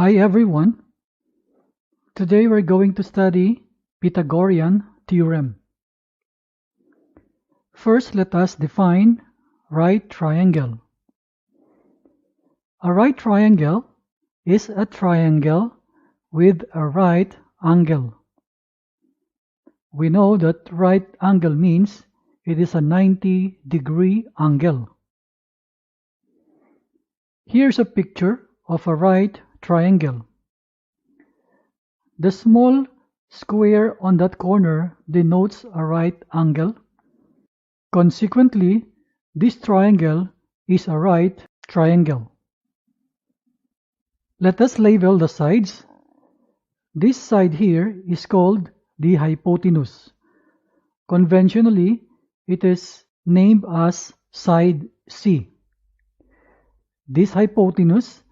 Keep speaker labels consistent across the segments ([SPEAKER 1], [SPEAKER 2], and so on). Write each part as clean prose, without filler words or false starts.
[SPEAKER 1] Hi everyone. Today we're going to study Pythagorean theorem. First, let us define right triangle. A right triangle is a triangle with a right angle. We know that right angle means it is a 90-degree angle. Here's a picture of a right triangle. The small square on that corner denotes a right angle. Consequently, this triangle is a right triangle. Let us label the sides. This side here is called the hypotenuse. Conventionally, it is named as side C. This hypotenuse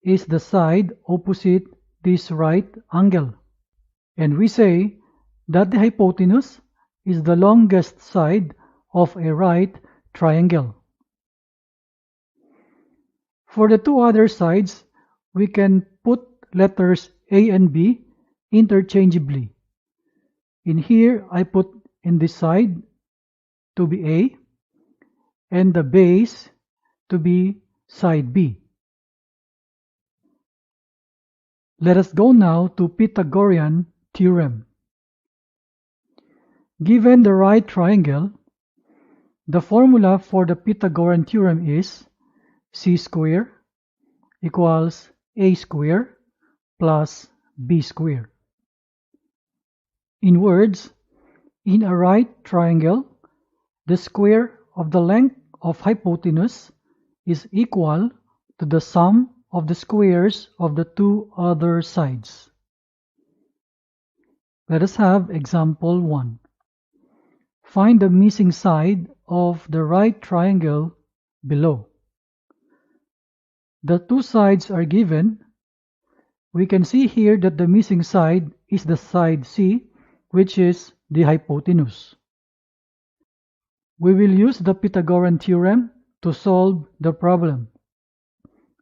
[SPEAKER 1] is the side opposite this right angle, and we say that the hypotenuse is the longest side of a right triangle. For the two other sides, we can put letters A and B interchangeably. In here, I put in this side to be A and the base to be side B. Let us go now to Pythagorean theorem. Given the right triangle, the formula for the Pythagorean theorem is c square equals a square plus b square. In words, in a right triangle, the square of the length of hypotenuse is equal to the sum of the squares of the two other sides. Let us have example 1. Find the missing side of the right triangle below. The two sides are given. We can see here that the missing side is the side C, which is the hypotenuse. We will use the Pythagorean theorem to solve the problem.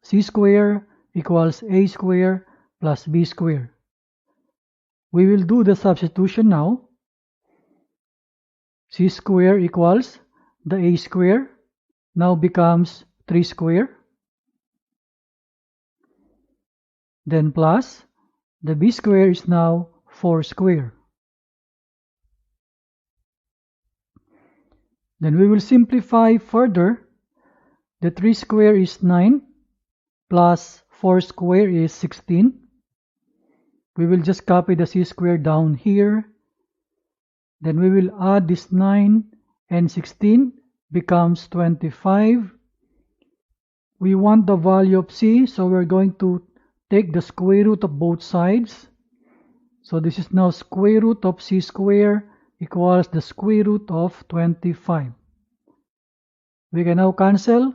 [SPEAKER 1] C square equals a square plus b square. We will do the substitution now. C square equals the a square now becomes 3 square. Then plus the b square is now 4 square. Then we will simplify further. The 3 square is 9 plus 4 square is 16. We will just copy the c square down here. Then we will add this 9 and 16 becomes 25. We want the value of c, so we're going to take the square root of both sides. So this is now square root of c square equals the square root of 25. We can now cancel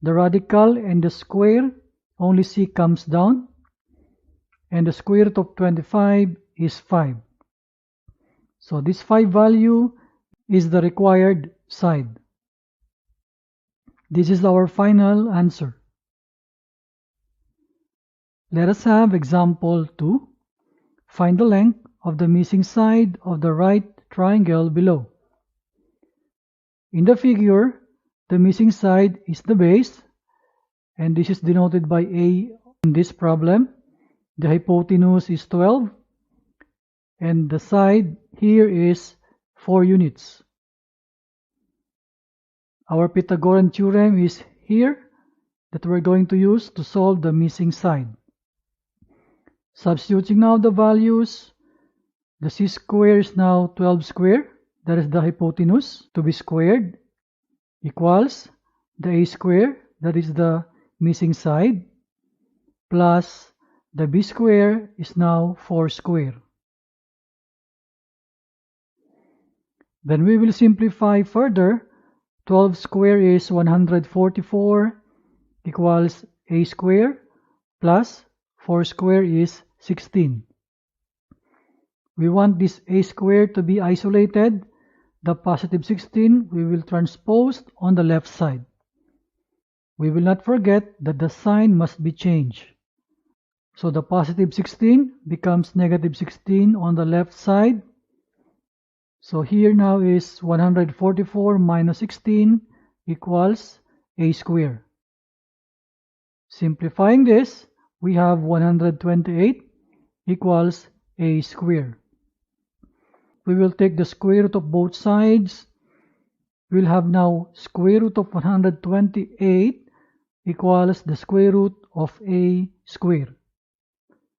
[SPEAKER 1] the radical and the square. Only c comes down, and the square root of 25 is 5. So this 5 value is the required side. This is our final answer. Let us have example 2. Find the length of the missing side of the right triangle below. In the figure, the missing side is the base, and this is denoted by A in this problem. The hypotenuse is 12, and the side here is 4 units. Our Pythagorean theorem is here that we're going to use to solve the missing side. Substituting now the values, the c square is now 12 square, that is the hypotenuse to be squared, equals the a square, that is the missing side, plus the b square is now 4 square. Then we will simplify further. 12 square is 144 equals a square plus 4 square is 16. We want this a square to be isolated. The positive 16 we will transpose on the left side. We will not forget that the sign must be changed. So the positive 16 becomes negative 16 on the left side. So here now is 144 minus 16 equals a square. Simplifying this, we have 128 equals a square. We will take the square root of both sides. We will have now square root of 128 equals the square root of a square.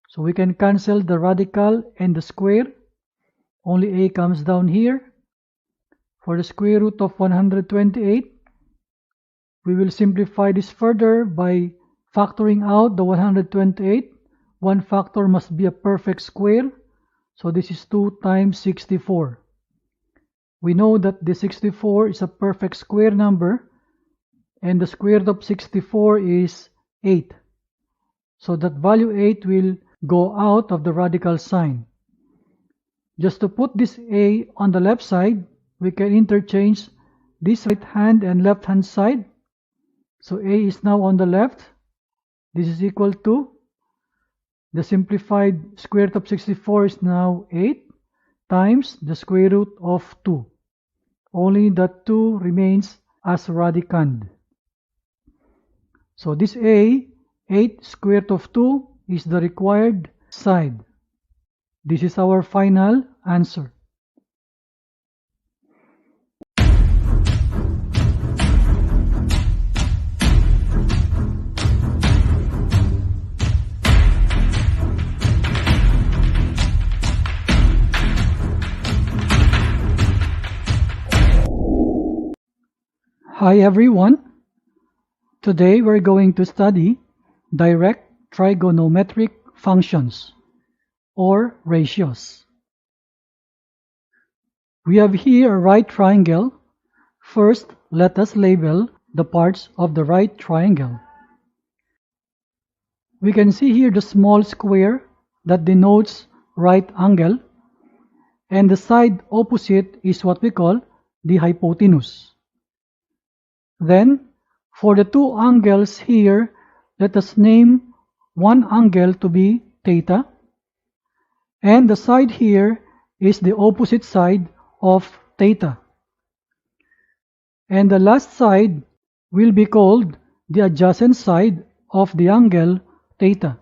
[SPEAKER 1] So we can cancel the radical and the square. Only a comes down here. For the square root of 128, we will simplify this further by factoring out the 128. One factor must be a perfect square. So this is 2 times 64. We know that the 64 is a perfect square number, and the square root of 64 is 8. So that value 8 will go out of the radical sign. Just to put this a on the left side, we can interchange this right hand and left hand side. So a is now on the left. This is equal to the simplified square root of 64 is now 8 times the square root of 2. Only that 2 remains as radicand. So this a, 8 square root of 2, is the required side. This is our final answer. Hi everyone. Today we're going to study direct trigonometric functions or ratios. We have here a right triangle. First, let us label the parts of the right triangle. We can see here the small square that denotes right angle, and the side opposite is what we call the hypotenuse. Then, for the two angles here, let us name one angle to be theta, and the side here is the opposite side of theta. And the last side will be called the adjacent side of the angle theta.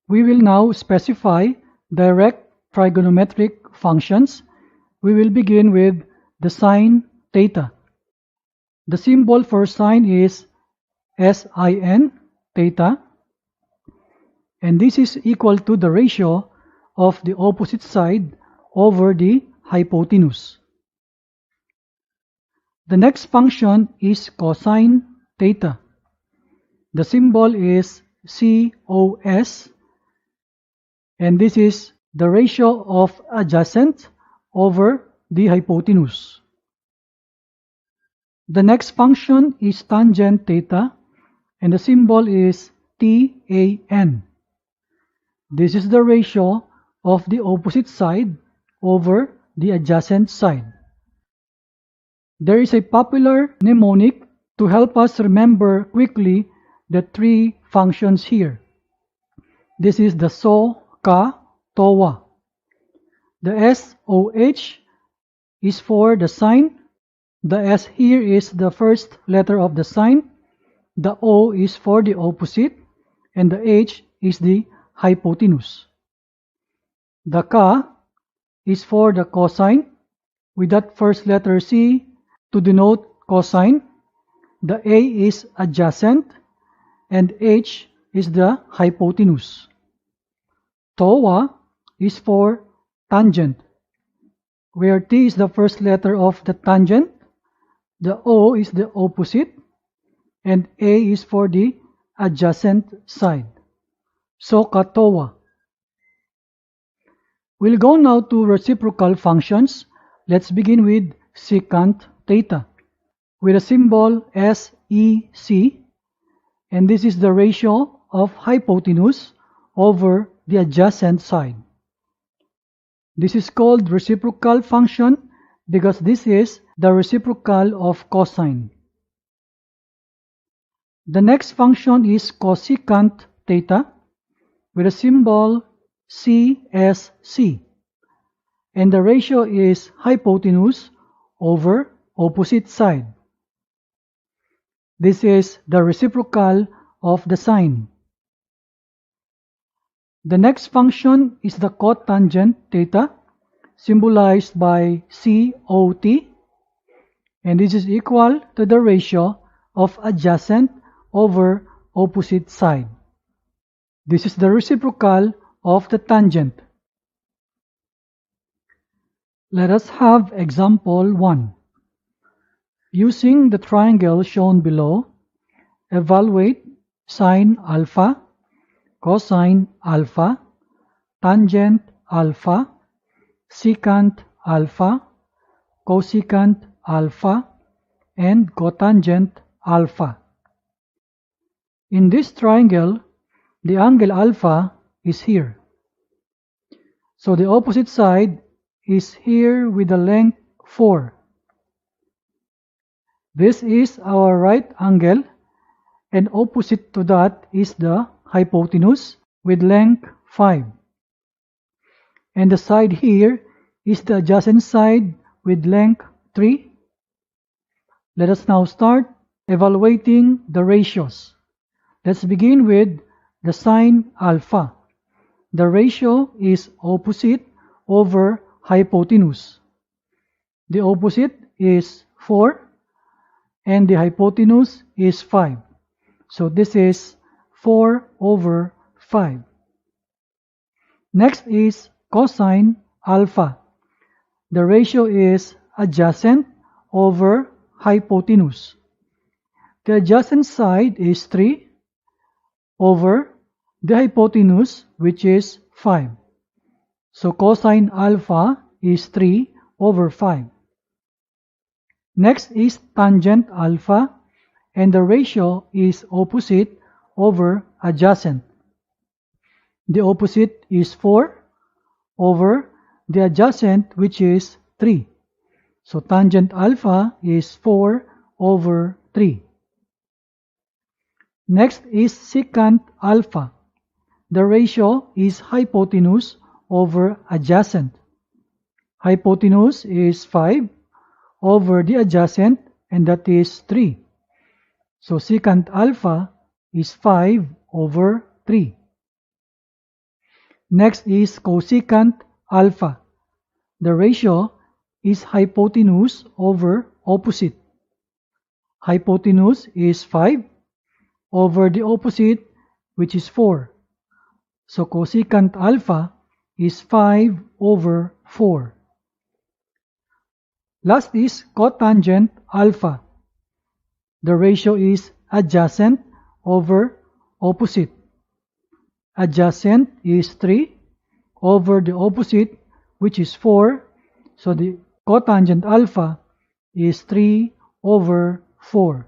[SPEAKER 1] We will now specify direct trigonometric functions. We will begin with the sine theta. The symbol for sine is sin theta, and this is equal to the ratio of the opposite side over the hypotenuse. The next function is cosine theta. The symbol is cos, and this is the ratio of adjacent over the hypotenuse. The next function is tangent theta, and the symbol is tan. This is the ratio of the opposite side over the adjacent side. There is a popular mnemonic to help us remember quickly the three functions here. This is the SO, KA, TOA. The SOH is for the sine. The S here is the first letter of the sine. The O is for the opposite, and the H is the hypotenuse. The KA is for the cosine, with that first letter C to denote cosine. The A is adjacent, and H is the hypotenuse. TOA is for tangent, where T is the first letter of the tangent, the O is the opposite, and A is for the adjacent side. So TOA. We'll go now to reciprocal functions. Let's begin with secant theta, with a symbol SEC, and this is the ratio of hypotenuse over the adjacent side. This is called reciprocal function because this is the reciprocal of cosine. The next function is cosecant theta, with a symbol CSC, and the ratio is hypotenuse over opposite side. This is the reciprocal of the sine. The next function is the cotangent theta, symbolized by COT, and this is equal to the ratio of adjacent over opposite side. This is the reciprocal of the tangent. Let us have example 1. Using the triangle shown below, evaluate sine alpha, cosine alpha, tangent alpha, secant alpha, cosecant alpha, and cotangent alpha. In this triangle, the angle alpha is here. So the opposite side is here with the length 4. This is our right angle, and opposite to that is the hypotenuse with length 5. And the side here is the adjacent side with length 3. Let us now start evaluating the ratios. Let's begin with the sine alpha. The ratio is opposite over hypotenuse. The opposite is 4 and the hypotenuse is 5. So this is 4 over 5. Next is cosine alpha. The ratio is adjacent over hypotenuse. The adjacent side is 3 over the hypotenuse, which is 5. So cosine alpha is 3 over 5. Next is tangent alpha, and the ratio is opposite over adjacent. The opposite is 4 over the adjacent, which is 3. So tangent alpha is 4 over 3. Next is secant alpha. The ratio is hypotenuse over adjacent. Hypotenuse is 5 over the adjacent, and that is 3. So secant alpha is 5 over 3. Next is cosecant alpha. The ratio is hypotenuse over opposite. Hypotenuse is 5 over the opposite, which is 4. So cosecant alpha is 5 over 4. Last is cotangent alpha. The ratio is adjacent over opposite. Adjacent is 3 over the opposite, which is 4. So the cotangent alpha is 3 over 4.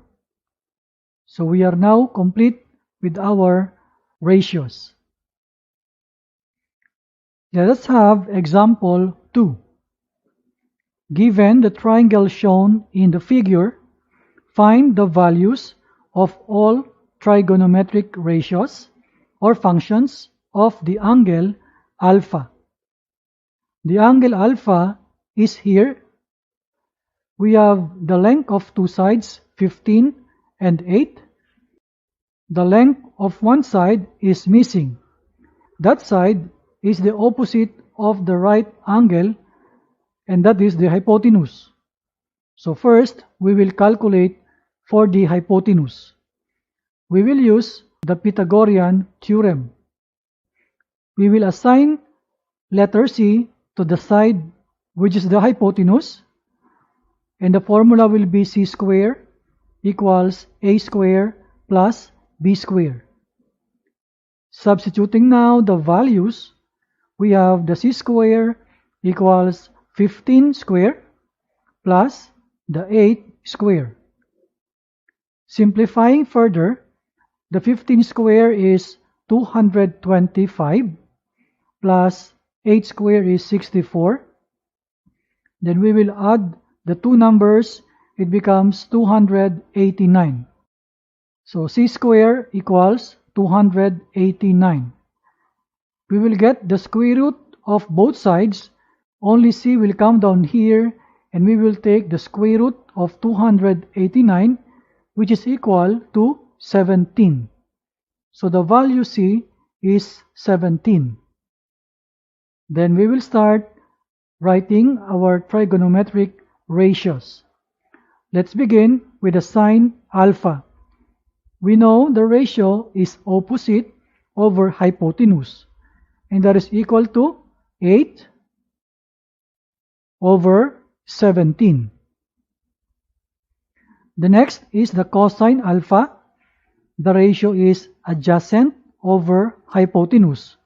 [SPEAKER 1] So we are now complete with our ratios. Let us have example 2. Given the triangle shown in the figure, find the values of all trigonometric ratios or functions of the angle alpha. The angle alpha is here. We have the length of two sides, 15 and 8. The length of one side is missing. That side is the opposite of the right angle, and that is the hypotenuse. So first, we will calculate for the hypotenuse. We will use the Pythagorean theorem. We will assign letter C to the side which is the hypotenuse, and the formula will be C square equals A square plus B square. Substituting now the values, we have the C square equals 15 square plus the 8 square. Simplifying further, the 15 square is 225 plus 8 square is 64. Then we will add the two numbers, it becomes 289. So C square equals 289. we will get the square root of both sides. Only c will come down here, and we will take the square root of 289, which is equal to 17. So the value c is 17. Then we will start writing our trigonometric ratios. Let's begin with the sine alpha. We know the ratio is opposite over hypotenuse, and that is equal to 8 over 17. The next is the cosine alpha. The ratio is adjacent over hypotenuse.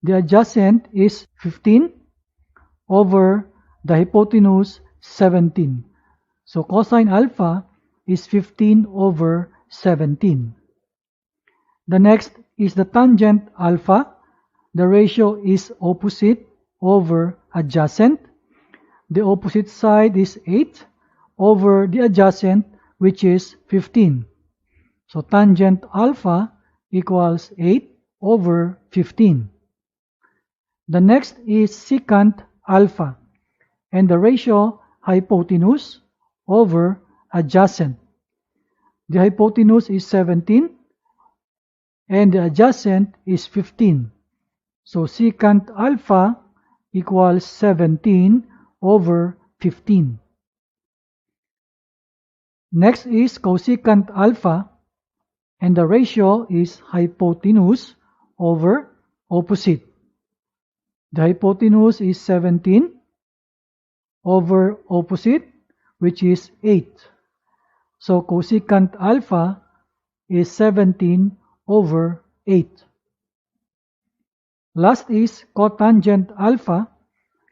[SPEAKER 1] The adjacent is 15 over the hypotenuse 17. So cosine alpha is 15 over 17. The next is the tangent alpha. The ratio is opposite over adjacent. The opposite side is 8 over the adjacent, which is 15. So tangent alpha equals 8 over 15. The next is secant alpha, and the ratio hypotenuse over adjacent. The hypotenuse is 17 and the adjacent is 15. So secant alpha equals 17 over 15. Next is cosecant alpha, and the ratio is hypotenuse over opposite. The hypotenuse is 17 over opposite, which is 8. So cosecant alpha is 17 over 8. Last is cotangent alpha,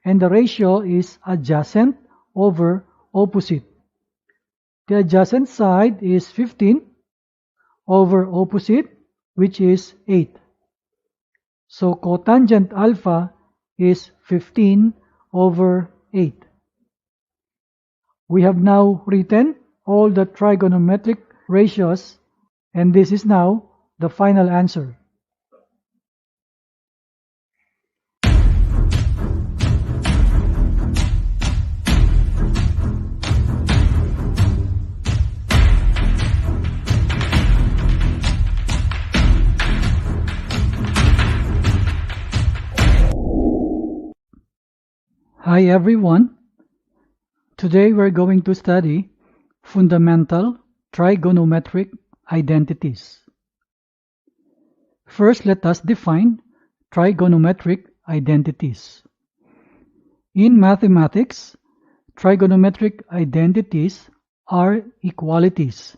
[SPEAKER 1] and the ratio is adjacent over opposite. The adjacent side is 15 over opposite, which is 8. So cotangent alpha is 15 over 8. We have now written all the trigonometric ratios, and this is now the final answer. Hi everyone. Today we're going to study fundamental trigonometric identities. First, let us define trigonometric identities. In mathematics, trigonometric identities are equalities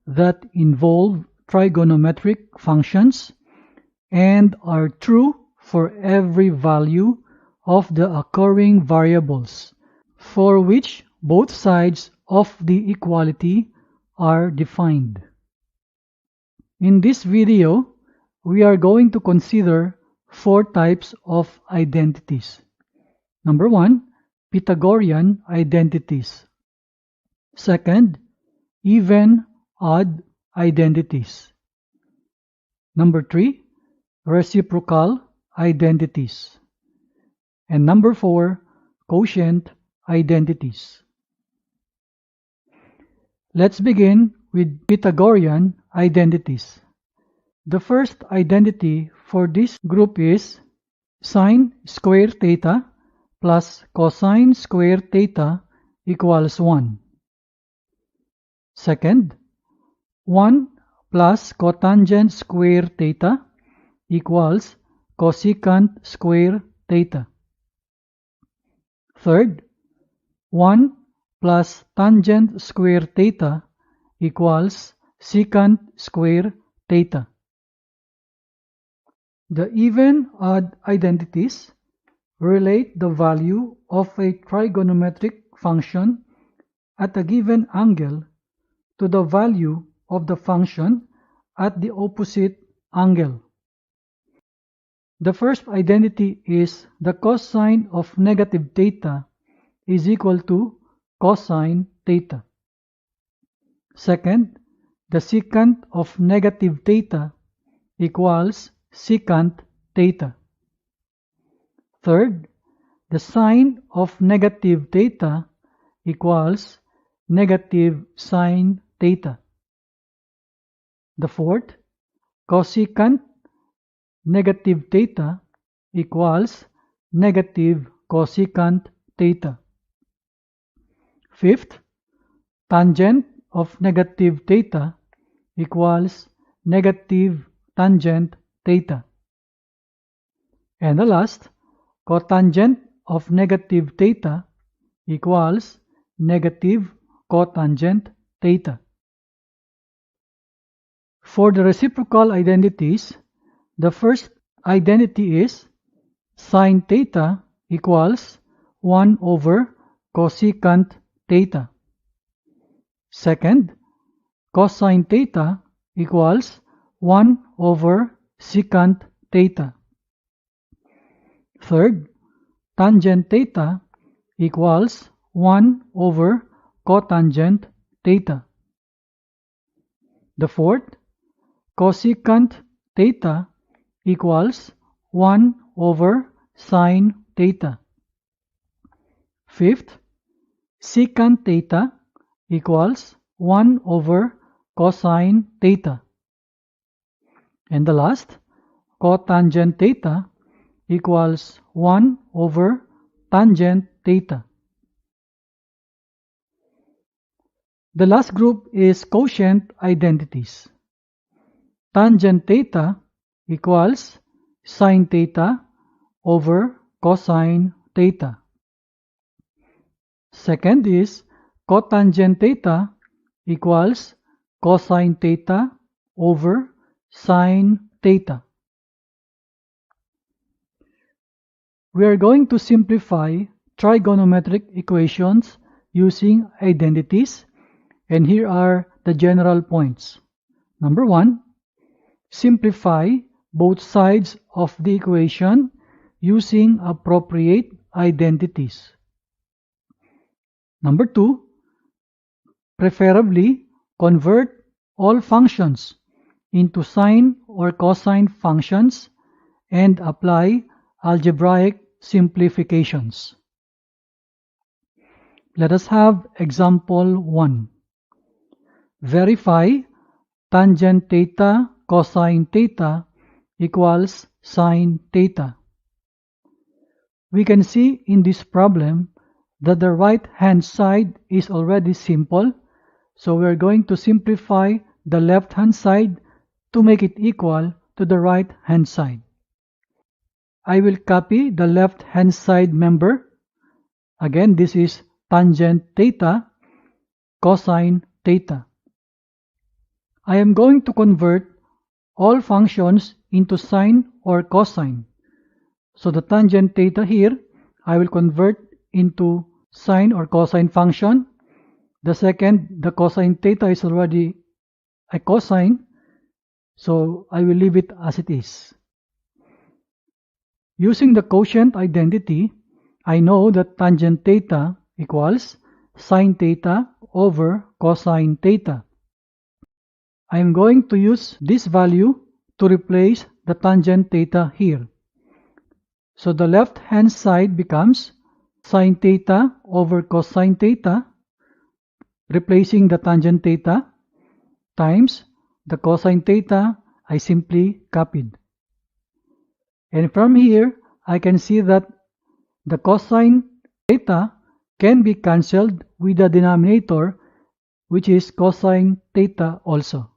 [SPEAKER 1] that involve trigonometric functions and are true for every value of the occurring variables for which both sides of the equality are defined. In this video, we are going to consider 4 types of identities. Number 1, Pythagorean identities. Second, even-odd identities. Number 3, reciprocal identities. And number 4, quotient identities. Let's begin with Pythagorean identities. The first identity for this group is sine square theta plus cosine square theta equals 1. Second, 1 plus cotangent square theta equals cosecant square theta. Third, 1 plus tangent square theta equals secant square theta. The even-odd identities relate the value of a trigonometric function at a given angle to the value of the function at the opposite angle. The first identity is the cosine of negative theta is equal to cosine theta. Second, the secant of negative theta equals secant theta. Third, the sine of negative theta equals negative sine theta. The fourth, cosecant negative theta equals negative cosecant theta. Fifth, tangent of negative theta equals negative tangent theta. And the last, cotangent of negative theta equals negative cotangent theta. For the reciprocal identities, the first identity is sine theta equals 1 over cosecant theta. Second, cosine theta equals 1 over secant theta. Third, tangent theta equals 1 over cotangent theta. The fourth, cosecant theta equals 1 over sine theta. Fifth, secant theta equals 1 over cosine theta. And the last, cotangent theta equals 1 over tangent theta. The last group is quotient identities. Tangent theta equals sine theta over cosine theta. Second is cotangent theta equals cosine theta over sine theta. We are going to simplify trigonometric equations using identities, and here are the general points. Number 1, simplify both sides of the equation using appropriate identities. Number 2, preferably convert all functions into sine or cosine functions and apply algebraic simplifications. Let us have example 1. Verify tangent theta cosine theta equals sine theta. We can see in this problem that the right hand side is already simple, so we are going to simplify the left hand side to make it equal to the right hand side. I will copy the left hand side member. Again, this is tangent theta cosine theta. I am going to convert all functions into sine or cosine. So the tangent theta here, I will convert into sine or cosine function. The second, the cosine theta is already a cosine, so I will leave it as it is. Using the quotient identity, I know that tangent theta equals sine theta over cosine theta. I am going to use this value to replace the tangent theta here. So the left hand side becomes sine theta over cosine theta, replacing the tangent theta, times the cosine theta I simply copied. And from here, I can see that the cosine theta can be cancelled with the denominator, which is cosine theta also.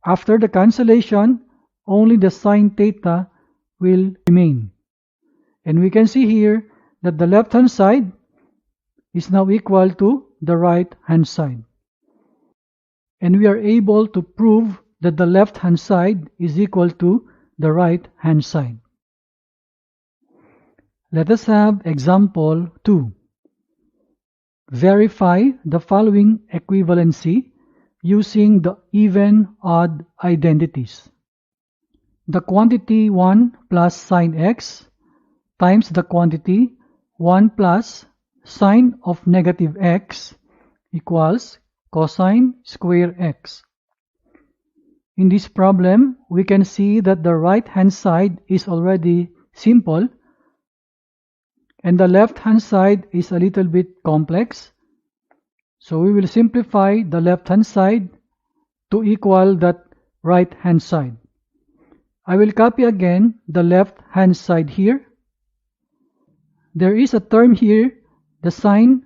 [SPEAKER 1] After the cancellation, only the sine theta will remain. And we can see here that the left hand side is now equal to the right hand side. And we are able to prove that the left hand side is equal to the right hand side. Let us have example 2. Verify the following equivalency using the even-odd identities. The quantity 1 plus sine x times the quantity 1 plus sine of negative x equals cosine square x. In this problem, we can see that the right hand side is already simple, and the left hand side is a little bit complex. So we will simplify the left hand side to equal that right hand side. I will copy again the left hand side here. There is a term here, the sign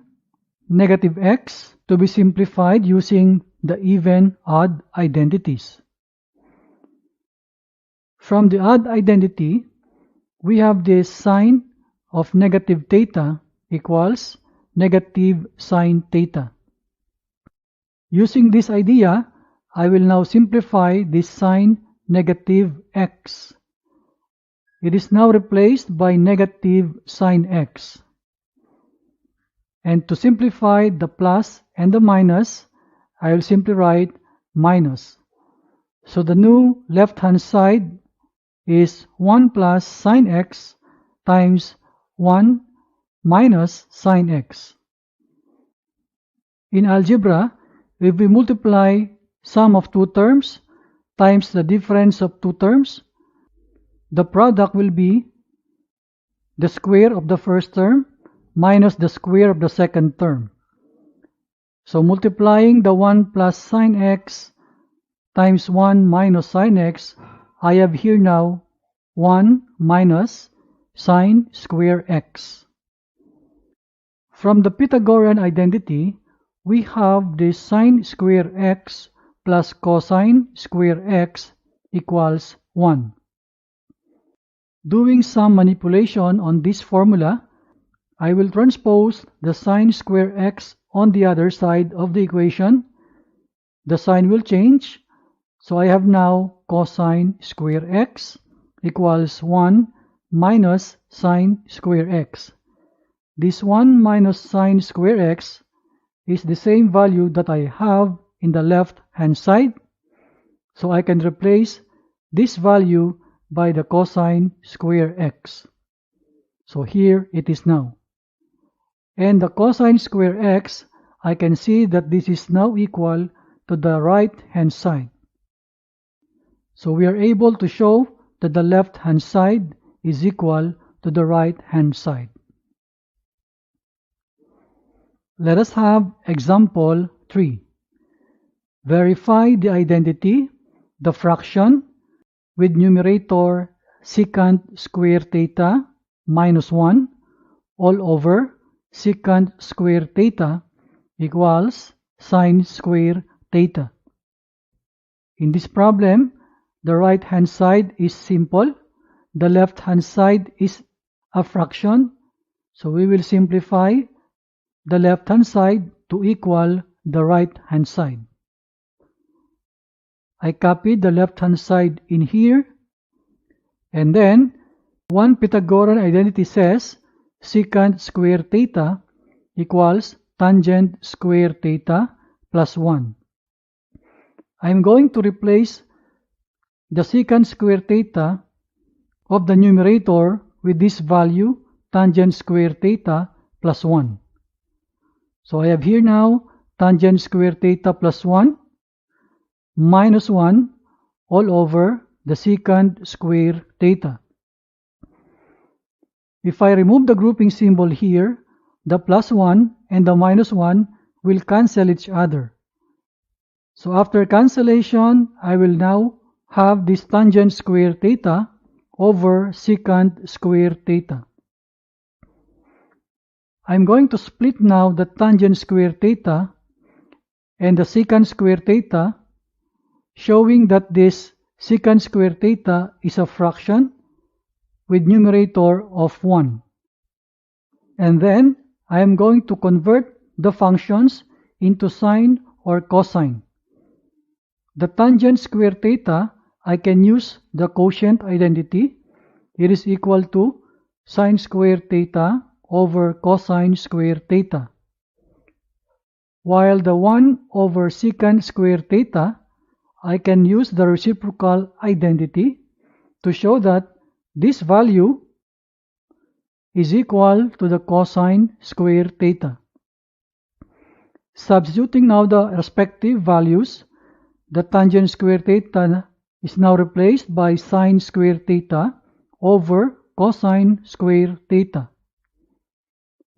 [SPEAKER 1] negative x, to be simplified using the even-odd identities. From the odd identity, we have this sign of negative theta equals negative sine theta. Using this idea, I will now simplify this sign negative x. It is now replaced by negative sine x. And to simplify the plus and the minus, I will simply write minus. So the new left-hand side is 1 plus sine x times 1 minus sine x. In algebra, if we multiply sum of two terms times the difference of two terms, the product will be the square of the first term minus the square of the second term. So multiplying the 1 plus sine x times 1 minus sine x, I have here now 1 minus sine square x. From the Pythagorean identity, we have this sine square x plus cosine square x equals 1. Doing some manipulation on this formula, I will transpose the sine square x on the other side of the equation. The sign will change, so I have now cosine square x equals 1 minus sine square x. This 1 minus sine square x is the same value that I have in the left hand side, so I can replace this value by the cosine square x. So here it is now. And the cosine square x, I can see that this is now equal to the right hand side. So we are able to show that the left hand side is equal to the right hand side. Let us have example 3. Verify the identity, the fraction, with numerator secant square theta minus 1 all over secant square theta equals sine square theta. In this problem, the right hand side is simple, the left hand side is a fraction, so we will simplify the left hand side to equal the right hand side. I copied the left hand side in here, and then one Pythagorean identity says secant square theta equals tangent square theta plus 1. I am going to replace the secant square theta of the numerator with this value tangent square theta plus 1. So I have here now tangent square theta plus 1 minus 1 all over the secant square theta. If I remove the grouping symbol here, the plus 1 and the minus 1 will cancel each other. So after cancellation, I will now have this tangent square theta over secant square theta. I'm going to split now the tangent square theta and the secant square theta, showing that this secant square theta is a fraction with numerator of 1. And then I am going to convert the functions into sine or cosine. The tangent square theta, I can use the quotient identity. It is equal to sine square theta over cosine square theta. While the 1 over secant square theta, I can use the reciprocal identity to show that this value is equal to the cosine square theta. Substituting now the respective values, the tangent square theta is now replaced by sine square theta over cosine square theta.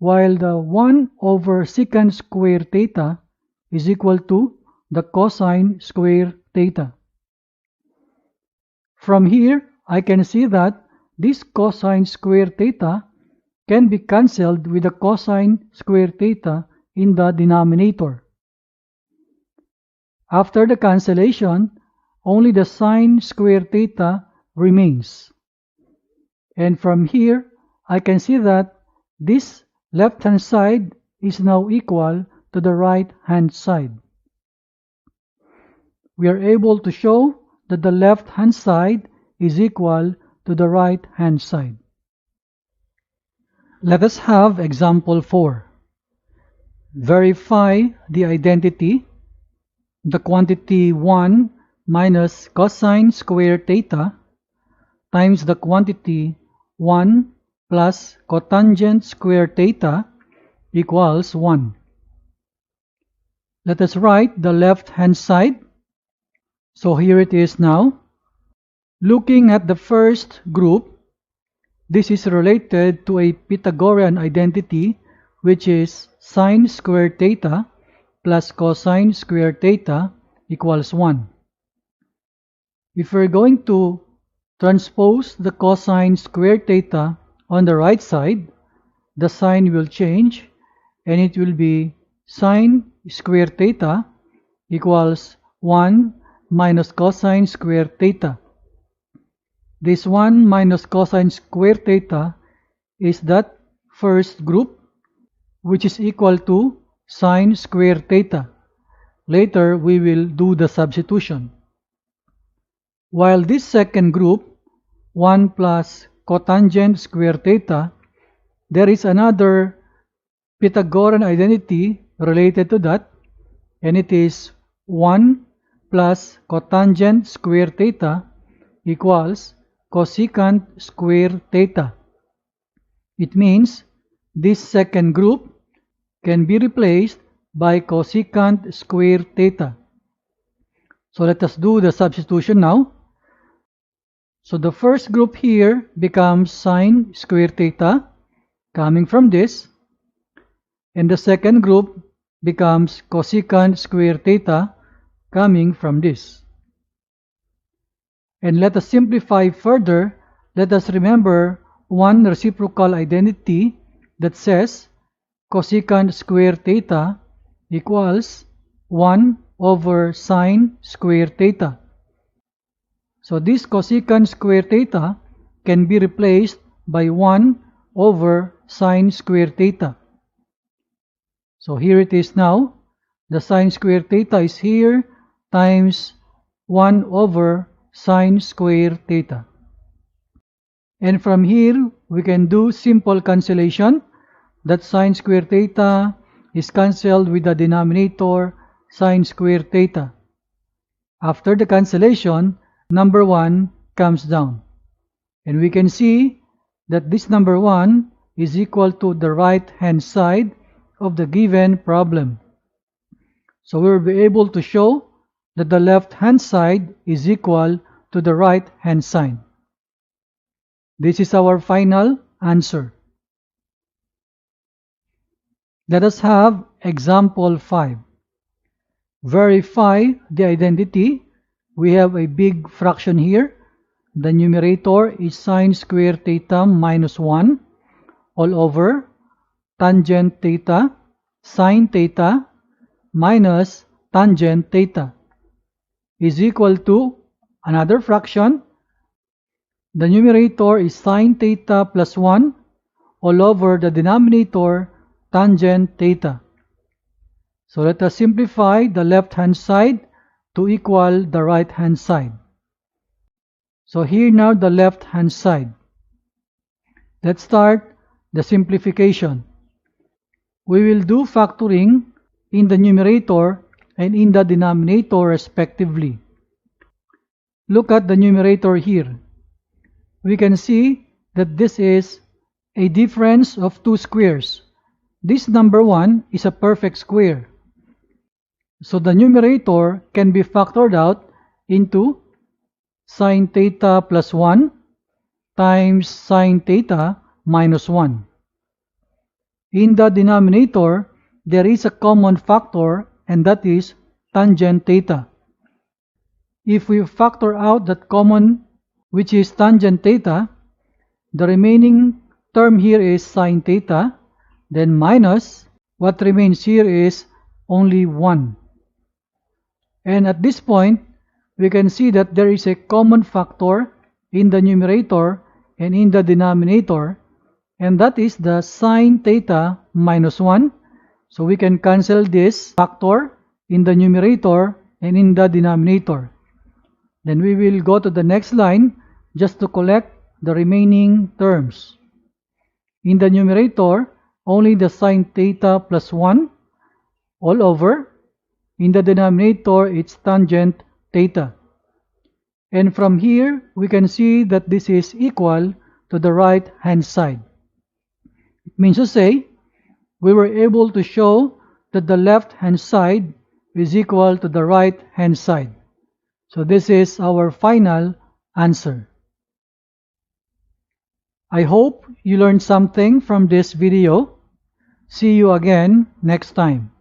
[SPEAKER 1] while the 1 over secant square theta is equal to the cosine square theta. From here, I can see that this cosine square theta can be cancelled with the cosine square theta in the denominator. After the cancellation, only the sine square theta remains. And from here, I can see that this left-hand side is now equal to the right-hand side. We are able to show that the left-hand side is equal to the right-hand side. Let us have example 4. Verify the identity. The quantity 1 minus cosine square theta times the quantity 1 plus cotangent square theta equals 1. Let us write the left-hand side. So here it is now. Looking at the first group, this is related to a Pythagorean identity, which is sine square theta plus cosine square theta equals 1. If we're going to transpose the cosine square theta on the right side, the sign will change and it will be sine square theta equals 1 minus cosine square theta. This 1 minus cosine square theta is that first group, which is equal to sine square theta. Later, we will do the substitution. While this second group, 1 plus cotangent square theta, there is another Pythagorean identity related to that, and it is 1 plus cotangent square theta equals cosecant square theta. It means this second group can be replaced by cosecant square theta. So let us do the substitution now. So the first group here becomes sine square theta coming from this, and the second group becomes cosecant square theta coming from this. And let us simplify further. Let us remember one reciprocal identity that says cosecant square theta equals 1 over sine square theta. So this cosecant square theta can be replaced by 1 over sine square theta. So here it is now. The sine square theta is here times 1 over sine square theta. And from here, we can do simple cancellation. That sine square theta is cancelled with the denominator sine square theta. After the cancellation, number 1 comes down. And we can see that this number 1 is equal to the right-hand side of the given problem. So we will be able to show that the left-hand side is equal to the right-hand side. This is our final answer. Let us have example 5. Verify the identity. We have a big fraction here. The numerator is sine square theta minus 1 all over tangent theta sine theta minus tangent theta is equal to another fraction. The numerator is sine theta plus 1 all over the denominator tangent theta. So let us simplify the left-hand side to equal the right-hand side. So here now the left-hand side. Let's start the simplification. We will do factoring in the numerator and in the denominator respectively. Look at the numerator here. We can see that this is a difference of 2 squares. This number 1 is a perfect square. So the numerator can be factored out into sine theta plus 1 times sine theta minus 1. in the denominator, there is a common factor, and that is tangent theta. If we factor out that common, which is tangent theta, the remaining term here is sine theta, then minus what remains here is only 1. And at this point, we can see that there is a common factor in the numerator and in the denominator, and that is the sine theta minus 1. So we can cancel this factor in the numerator and in the denominator. Then we will go to the next line just to collect the remaining terms. In the numerator, only the sine theta plus 1 all over. In the denominator, it's tangent theta. And from here, we can see that this is equal to the right hand side. It means to say, we were able to show that the left hand side is equal to the right hand side. So this is our final answer. I hope you learned something from this video. See you again next time.